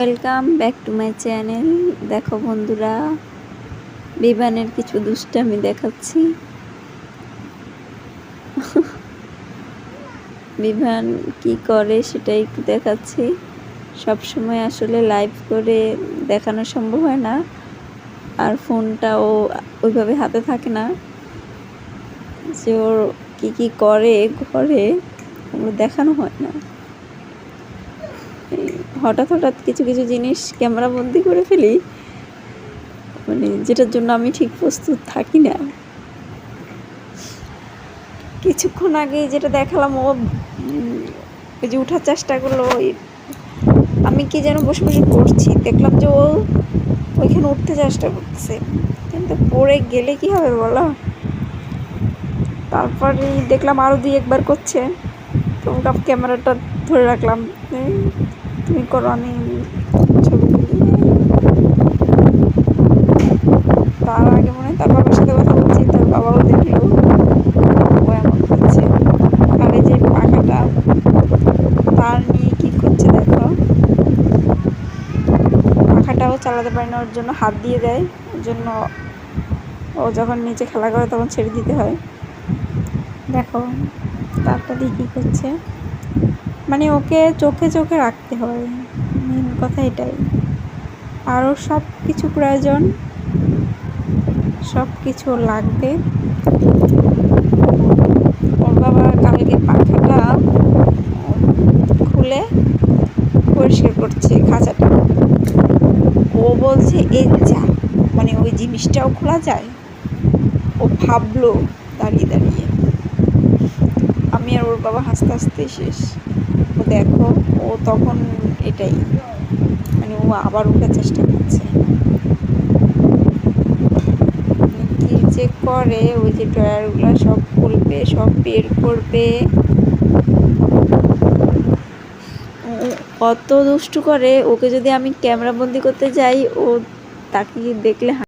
Welcome back to my channel. দেখো বন্ধুরা, বিভানের কিছু দুষ্টামি দেখাচ্ছি। বিভান কি করে সেটাই একটু দেখাচ্ছি। সবসময় আসলে লাইভ করে দেখানো সম্ভব হয় না, আর ফোনটাও ওইভাবে হাতে থাকে না যে ওর কি করে ঘরে ওগুলো দেখানো হয় না। হঠাৎ কিছু জিনিস ক্যামেরা বন্দি করে ফেলি, মানে যেটার জন্য আমি ঠিক প্রস্তুত থাকি না। কিছুক্ষণ আগে যেটা দেখালাম, ও ওই যে উঠার চেষ্টা করলো, আমি কি যেন বসে পড়ছি, দেখলাম যে ও ওইখানে উঠতে চেষ্টা করতেছে, কিন্তু পড়ে গেলে কি হবে বলো। তারপরে দেখলাম আরও 2-1 বার করছে, তো ক্যামেরাটা ধরে রাখলাম, তুমি করো, আমি ছবি তুলি। তার আগে মনে হয় তার বাবার সাথে কথা বলছি, তার বাবাও দেখলো ও এমন করছে। আর এই যে পাখাটা তার নিয়ে কি করছে দেখো, পাখাটাও চালাতে পারে না, ওর জন্য হাত দিয়ে দেয়। ওর জন্য ও যখন নিচে খেলা করে তখন ছেড়ে দিতে হয়। দেখো তারটা দিয়ে কী করছে, মানে ওকে চোখে রাখতে হয়, মেন কথা এটাই। আরও সব কিছু প্রয়োজন, সব কিছু লাগবে। ওর বাবা কালকে পাখাটা খুলে পরিষ্কার করছে খাঁচাটা। ও বলছে এই যা, মানে ওই জিনিসটাও খোলা যায়। ও ভাবলো দাঁড়িয়ে। আমি আর ওর বাবা হাসতে শেষ। ও দেখো, ও তখন এটাই, মানে ও আবার উঠার চেষ্টা করছে। কি যে করে, ওই যে ড্রয়ারগুলো সব খুলবে, সব বের করবে, কত দুষ্টু করে। ওকে যদি আমি ক্যামেরা বন্দি করতে যাই, ও তাকে দেখলে